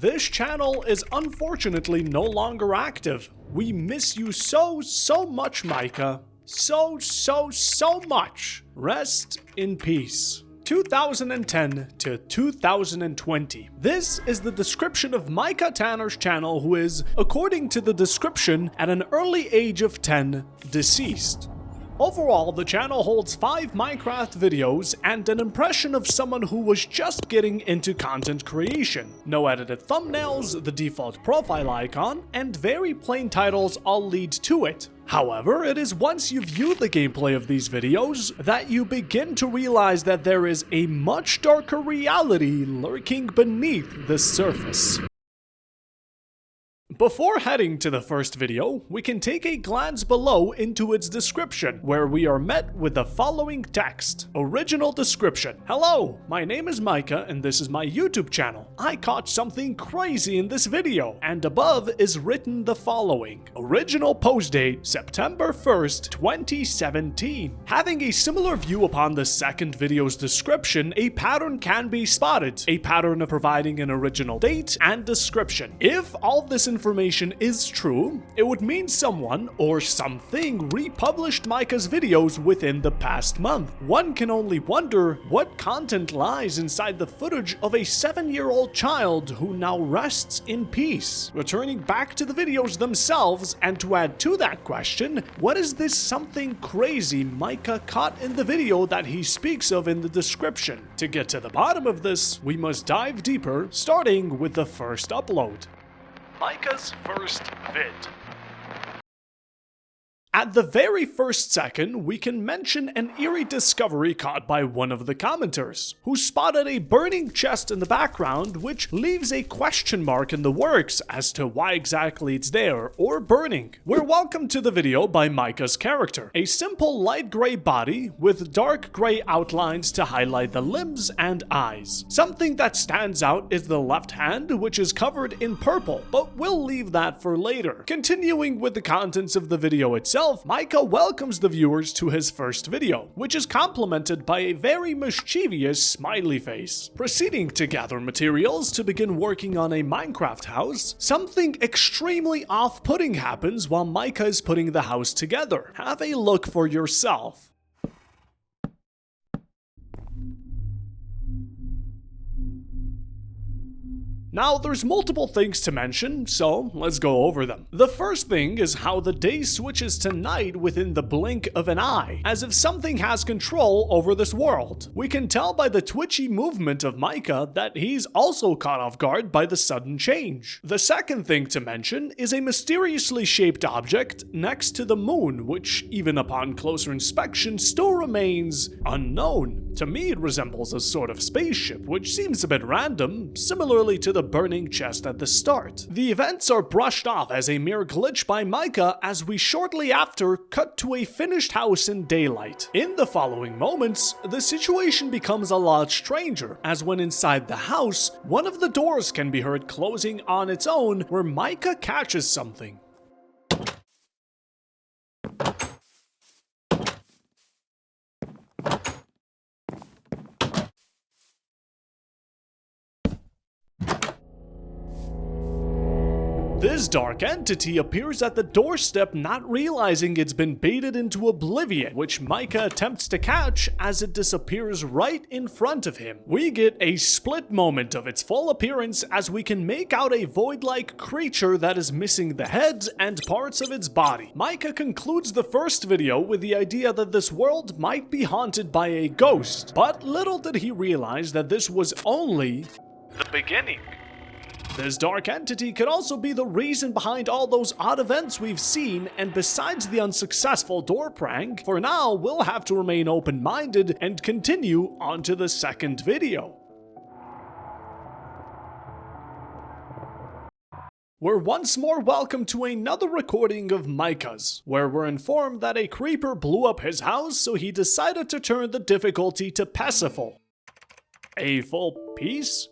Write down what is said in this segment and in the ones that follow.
This channel is unfortunately no longer active. We miss you so much, Micha. So much. Rest in peace. 2010 to 2020. This is the description of Micha Tanner's channel, who is, according to the description, at an early age of 10, deceased. Overall, the channel holds 5 Minecraft videos and an impression of someone who was just getting into content creation. No edited thumbnails, the default profile icon, and very plain titles all lead to it. However, it is once you view the gameplay of these videos that you begin to realize that there is a much darker reality lurking beneath the surface. Before heading to the first video, we can take a glance below into its description, where we are met with the following text. Original description. Hello, my name is Micha and this is my YouTube channel. I caught something crazy in this video, and above is written the following. Original post date, September 1st, 2017. Having a similar view upon the second video's description, a pattern can be spotted. A pattern of providing an original date and description. If all this information is true, it would mean someone or something republished Micha's videos within the past month. One can only wonder what content lies inside the footage of a 7-year-old child who now rests in peace. Returning back to the videos themselves, and to add to that question, what is this something crazy Micha caught in the video that he speaks of in the description? To get to the bottom of this, we must dive deeper, starting with the first upload. Micha's first vid. At the very first second, we can mention an eerie discovery caught by one of the commenters, who spotted a burning chest in the background, which leaves a question mark in the works as to why exactly it's there or burning. We're welcomed to the video by Micha's character, a simple light gray body with dark gray outlines to highlight the limbs and eyes. Something that stands out is the left hand, which is covered in purple, but we'll leave that for later. Continuing with the contents of the video itself, Micha welcomes the viewers to his first video, which is complemented by a very mischievous smiley face. Proceeding to gather materials to begin working on a Minecraft house, something extremely off-putting happens while Micha is putting the house together. Have a look for yourself. Now, there's multiple things to mention, so let's go over them. The first thing is how the day switches to night within the blink of an eye, as if something has control over this world. We can tell by the twitchy movement of Micha that he's also caught off guard by the sudden change. The second thing to mention is a mysteriously shaped object next to the moon, which, even upon closer inspection, still remains unknown. To me, it resembles a sort of spaceship, which seems a bit random, similarly to the burning chest at the start. The events are brushed off as a mere glitch by Micha as we shortly after cut to a finished house in daylight. In the following moments, the situation becomes a lot stranger, as when inside the house, one of the doors can be heard closing on its own, where Micha catches something. This dark entity appears at the doorstep, not realizing it's been baited into oblivion, which Micha attempts to catch as it disappears right in front of him. We get a split moment of its full appearance as we can make out a void-like creature that is missing the head and parts of its body. Micha concludes the first video with the idea that this world might be haunted by a ghost, but little did he realize that this was only the beginning. This dark entity could also be the reason behind all those odd events we've seen, and besides the unsuccessful door prank, for now we'll have to remain open-minded and continue on to the second video. We're once more welcome to another recording of Micha's, where we're informed that a creeper blew up his house, so he decided to turn the difficulty to peaceful. A full piece?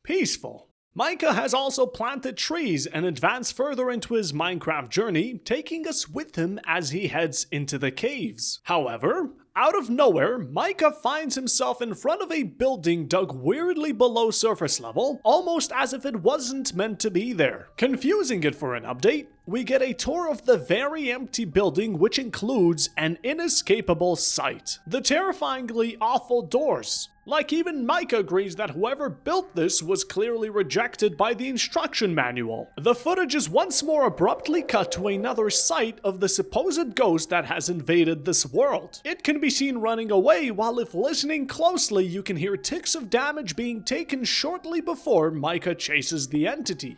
Peaceful. Micha has also planted trees and advanced further into his Minecraft journey, taking us with him as he heads into the caves. However, Out of nowhere, Micha finds himself in front of a building dug weirdly below surface level, almost as if it wasn't meant to be there. Confusing it for an update, we get a tour of the very empty building, which includes an inescapable sight: the terrifyingly awful doors. Like, even Micha agrees that whoever built this was clearly rejected by the instruction manual. The footage is once more abruptly cut to another sight of the supposed ghost that has invaded this world. It can be seen running away, while if listening closely you can hear ticks of damage being taken shortly before Micha chases the entity.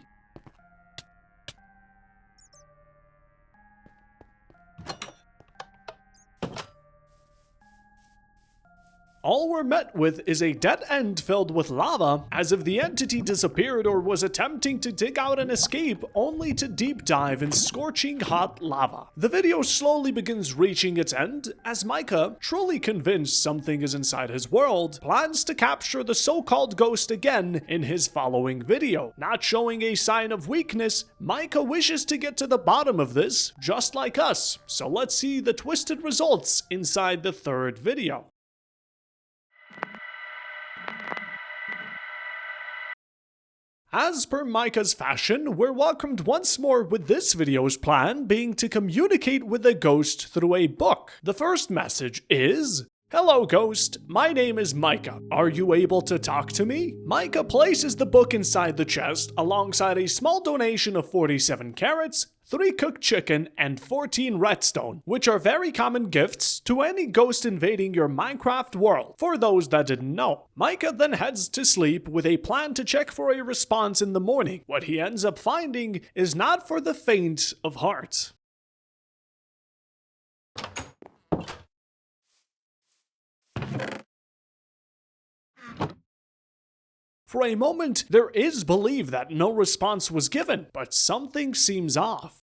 All we're met with is a dead end filled with lava, as if the entity disappeared or was attempting to dig out an escape, only to deep dive in scorching hot lava. The video slowly begins reaching its end, as Micha, truly convinced something is inside his world, plans to capture the so-called ghost again in his following video. Not showing a sign of weakness, Micha wishes to get to the bottom of this, just like us. So let's see the twisted results inside the third video. As per Micha's fashion, we're welcomed once more with this video's plan being to communicate with the ghost through a book. The first message is: "Hello ghost, my name is Micha. Are you able to talk to me?" Micha places the book inside the chest alongside a small donation of 47 carrots, 3 cooked chicken, and 14 redstone, which are very common gifts to any ghost invading your Minecraft world, for those that didn't know. Micha then heads to sleep with a plan to check for a response in the morning. What he ends up finding is not for the faint of heart. For a moment, there is belief that no response was given, but something seems off.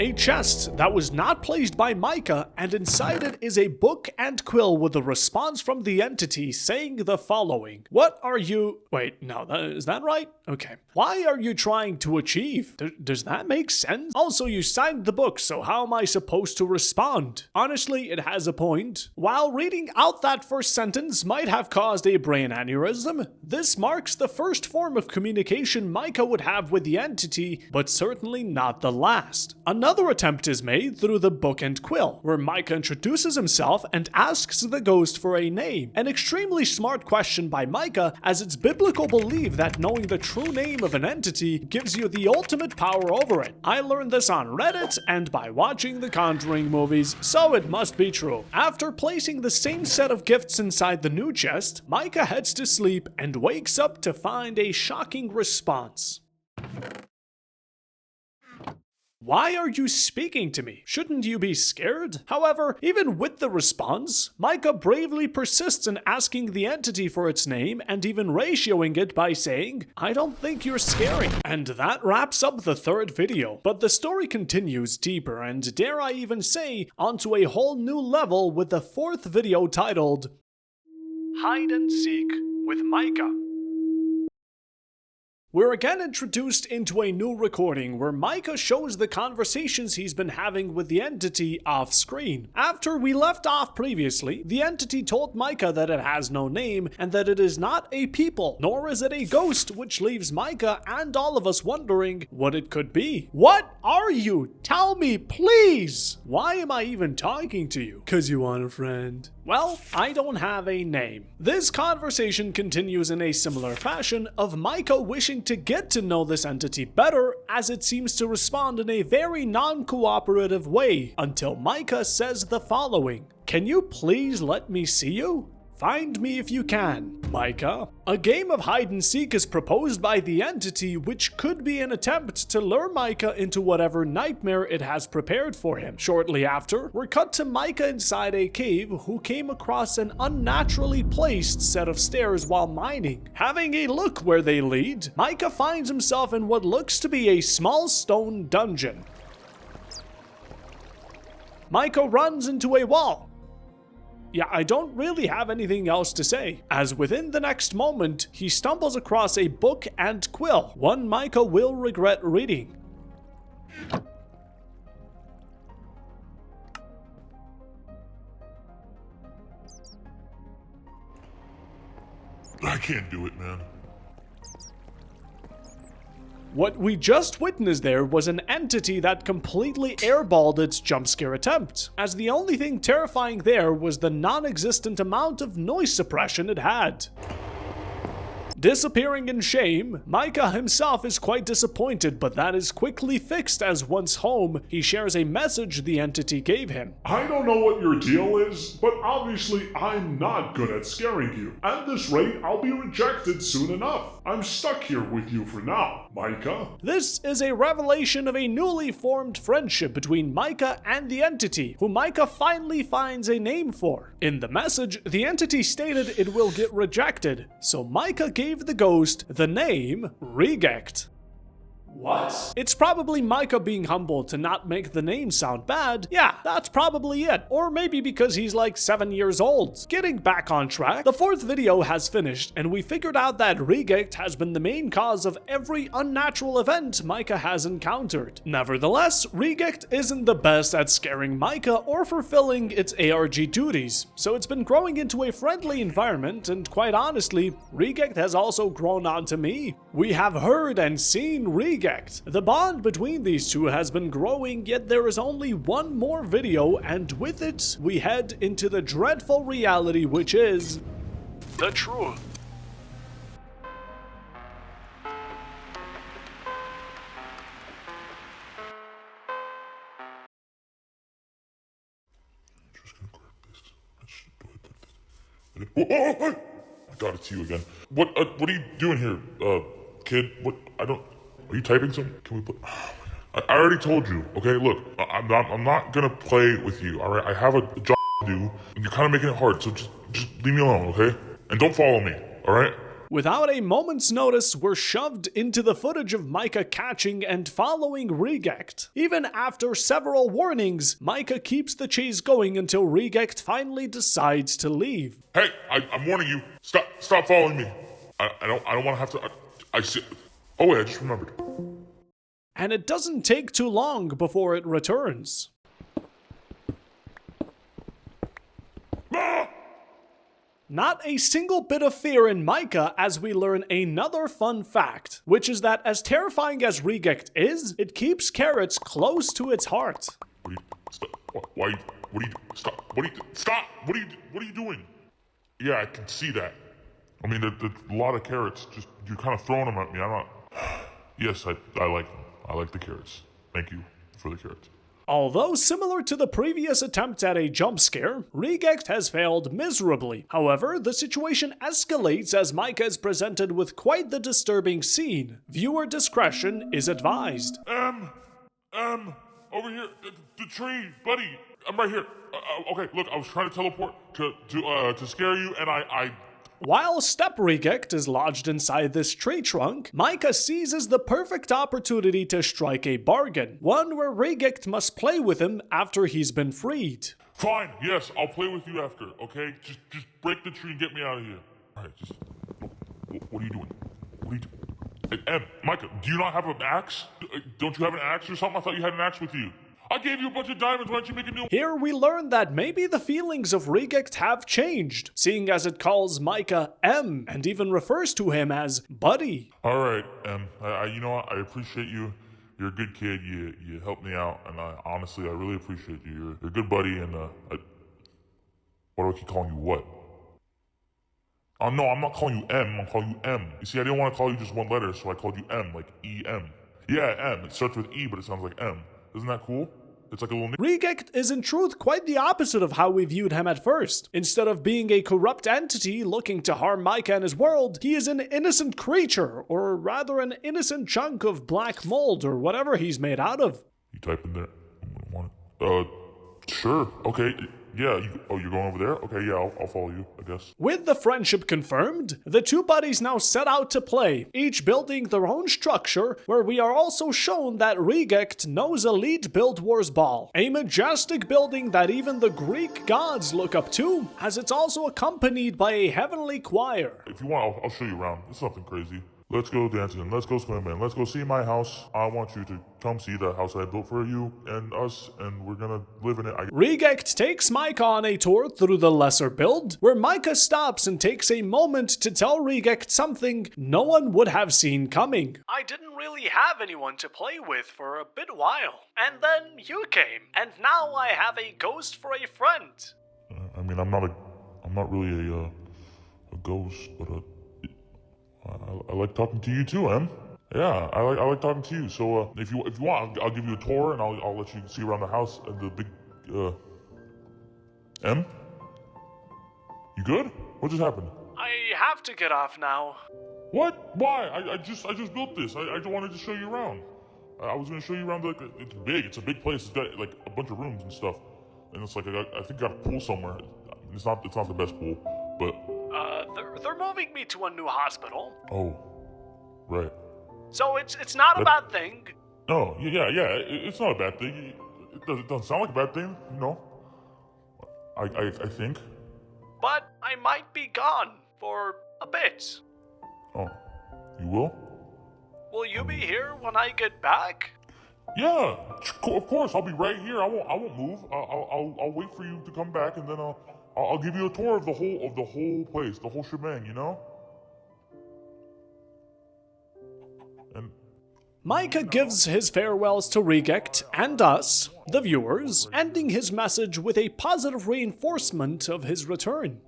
A chest that was not placed by Micha, and inside it is a book and quill with a response from the entity saying the following: "What are you..." Wait, no, is that right? Okay. "Why are you trying to achieve?" Does that make sense? Also, you signed the book, so how am I supposed to respond? Honestly, it has a point. While reading out that first sentence might have caused a brain aneurysm, this marks the first form of communication Micha would have with the entity, but certainly not the last. Another attempt is made through the book and quill, where Micha introduces himself and asks the ghost for a name. An extremely smart question by Micha, as it's biblical belief that knowing the true name of an entity gives you the ultimate power over it. I learned this on Reddit and by watching the Conjuring movies, so it must be true. After placing the same set of gifts inside the new chest, Micha heads to sleep and wakes up to find a shocking response. "Why are you speaking to me? Shouldn't you be scared?" However, even with the response, Micha bravely persists in asking the entity for its name and even ratioing it by saying, "I don't think you're scary." And that wraps up the third video. But the story continues deeper and, dare I even say, onto a whole new level with the fourth video titled Hide and Seek with Micha. We're again introduced into a new recording where Micha shows the conversations he's been having with the entity off screen. After we left off previously, the entity told Micha that it has no name and that it is not a people, nor is it a ghost, which leaves Micha and all of us wondering what it could be. What are you? Tell me, please! Why am I even talking to you? 'Cause you want a friend. Well, I don't have a name. This conversation continues in a similar fashion of Micha wishing to get to know this entity better, as it seems to respond in a very non-cooperative way, until Micha says the following: "Can you please let me see you? Find me if you can, Micha." A game of hide and seek is proposed by the entity, which could be an attempt to lure Micha into whatever nightmare it has prepared for him. Shortly after, we're cut to Micha inside a cave, who came across an unnaturally placed set of stairs while mining. Having a look where they lead, Micha finds himself in what looks to be a small stone dungeon. Micha runs into a wall. Yeah, I don't really have anything else to say, as within the next moment, he stumbles across a book and quill, one Micha will regret reading. I can't do it, man. What we just witnessed there was an entity that completely airballed its jump scare attempt, as the only thing terrifying there was the non-existent amount of noise suppression it had. Disappearing in shame, Micha himself is quite disappointed, but that is quickly fixed as once home, he shares a message the entity gave him. I don't know what your deal is, but obviously I'm not good at scaring you. At this rate, I'll be rejected soon enough. I'm stuck here with you for now, Micha. This is a revelation of a newly formed friendship between Micha and the entity, who Micha finally finds a name for. In the message, the entity stated it will get rejected, so Micha gave the ghost the name Regect. What? It's probably Micha being humble to not make the name sound bad. Yeah, that's probably it. Or maybe because he's like 7 years old. Getting back on track, the 4th video has finished, and we figured out that Regect has been the main cause of every unnatural event Micha has encountered. Nevertheless, Regect isn't the best at scaring Micha or fulfilling its ARG duties, so it's been growing into a friendly environment, and quite honestly, Regect has also grown onto me. We have heard and seen Regect. The bond between these two has been growing, yet there is only one more video, and with it, we head into the dreadful reality which is the truth. Oh, I got it to you again. What are you doing here, kid? What? Are you typing something? Can we put? I already told you. Okay, look, I'm not gonna play with you. All right, I have a job to do, and you're kind of making it hard. So just leave me alone, okay? And don't follow me. All right? Without a moment's notice, we're shoved into the footage of Micha catching and following Regect. Even after several warnings, Micha keeps the chase going until Regect finally decides to leave. Hey, I'm warning you. Stop following me. I don't want to have to. I see. Oh wait, I just remembered. And it doesn't take too long before it returns. Ah! Not a single bit of fear in Micha as we learn another fun fact, which is that as terrifying as Regect is, it keeps carrots close to its heart. Stop. What are you doing? Yeah, I can see that. I mean, there's a lot of carrots. Just, you're kind of throwing them at me. I'm not... Yes, I like them. I like the carrots. Thank you for the carrots. Although similar to the previous attempt at a jump scare, Regect has failed miserably. However, the situation escalates as Micha is presented with quite the disturbing scene. Viewer discretion is advised. Over here, the tree, buddy. I'm right here. Okay, look, I was trying to teleport to scare you, and I While Step Regect is lodged inside this tree trunk, Micha seizes the perfect opportunity to strike a bargain, one where Regect must play with him after he's been freed. Fine, yes, I'll play with you after, okay? Just break the tree and get me out of here. Alright, what are you doing? What are you doing? Micha, do you not have an axe? Don't you have an axe or something? I thought you had an axe with you. I gave you a bunch of diamonds, why don't you make a new... Here we learn that maybe the feelings of Regect have changed, seeing as it calls Micha M, and even refers to him as Buddy. Alright, you know what, I appreciate you. You're a good kid, you helped me out, and honestly, I really appreciate you. You're a good buddy, and what do I keep calling you, what? Oh no, I'm not calling you M, I'm calling you M. You see, I didn't want to call you just one letter, so I called you M, like E-M. Yeah, M, it starts with E, but it sounds like M. Isn't that cool? It's like a little... Regect is in truth quite the opposite of how we viewed him at first. Instead of being a corrupt entity looking to harm Micha and his world, he is an innocent creature, or rather an innocent chunk of black mold or whatever he's made out of. You type in there? I want it. Sure. Okay. Yeah. You're going over there? Okay, yeah, I'll follow you, I guess. With the friendship confirmed, the two buddies now set out to play, each building their own structure, where we are also shown that Regect knows Elite Build Wars Ball, a majestic building that even the Greek gods look up to, as it's also accompanied by a heavenly choir. If you want, I'll show you around. It's nothing crazy. Let's go dancing. Let's go swimming. Let's go see my house. I want you to come see the house I built for you and us, and we're gonna live in it. Regect takes Micha on a tour through the lesser build, where Micha stops and takes a moment to tell Regect something no one would have seen coming. I didn't really have anyone to play with for a bit while, and then you came, and now I have a ghost for a friend. I mean, I'm not really a ghost, but I like talking to you too, Em. Yeah, I like talking to you. So if you want, I'll give you a tour and I'll let you see around the house and the big Em? You good? What just happened? I have to get off now. What? Why? I just built this. I wanted to show you around. I was gonna show you around. It's big. It's a big place. It's got like a bunch of rooms and stuff. And it's like I think I got a pool somewhere. It's not the best pool, but they're moving me to a new hospital. Oh, right. So it's not a bad thing. No, yeah. It's not a bad thing. It doesn't sound like a bad thing, you know. I think. But I might be gone for a bit. Oh, you will? Will you be here when I get back? Yeah, of course. I'll be right here. I won't move. I'll wait for you to come back, and then I'll give you a tour of the whole place, the whole shebang, you know? And Micha gives his farewells to Regect and us, the viewers, ending his message with a positive reinforcement of his return.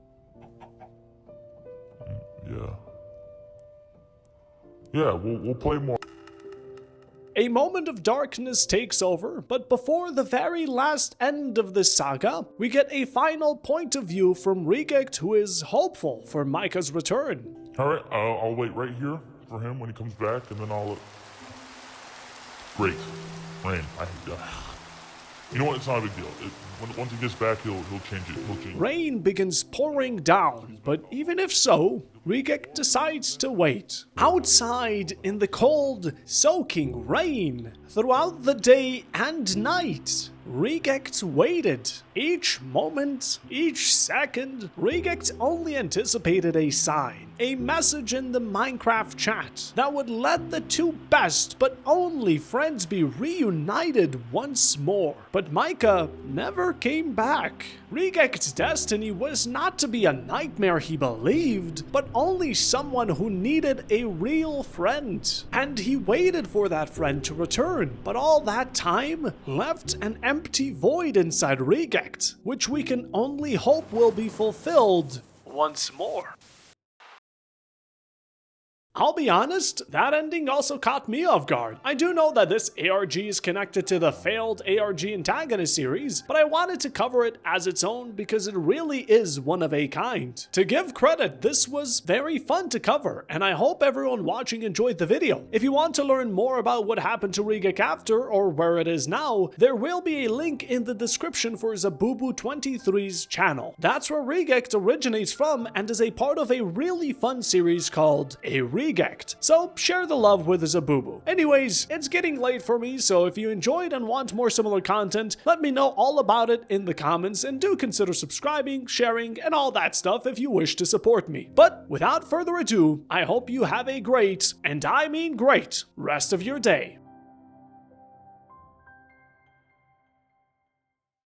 Yeah, we'll play more. A moment of darkness takes over, but before the very last end of this saga, we get a final point of view from Regect, who is hopeful for Micha's return. Alright, I'll wait right here for him when he comes back, and then I'll... Great. Rain. You know what? It's not a big deal. Once he gets back, he'll change it. Rain begins pouring down, but even if so, Regect decides to wait. Outside in the cold, soaking rain, throughout the day and night, Regect waited. Each moment, each second, Regect only anticipated a sign, a message in the Minecraft chat that would let the two best but only friends be reunited once more. But Micha never came back. Regect's destiny was not to be a nightmare he believed, but only someone who needed a real friend. And he waited for that friend to return, but all that time left an empty void inside Regect, which we can only hope will be fulfilled once more. I'll be honest, that ending also caught me off guard. I do know that this ARG is connected to the failed ARG antagonist series, but I wanted to cover it as its own because it really is one of a kind. To give credit, this was very fun to cover, and I hope everyone watching enjoyed the video. If you want to learn more about what happened to Regect after, or where it is now, there will be a link in the description for Zabubu23's channel. That's where Regect originates from and is a part of a really fun series called Eerie. So share the love with Zabubu. Anyways, it's getting late for me, so if you enjoyed and want more similar content, let me know all about it in the comments, and do consider subscribing, sharing, and all that stuff if you wish to support me. But without further ado, I hope you have a great, and I mean great, rest of your day.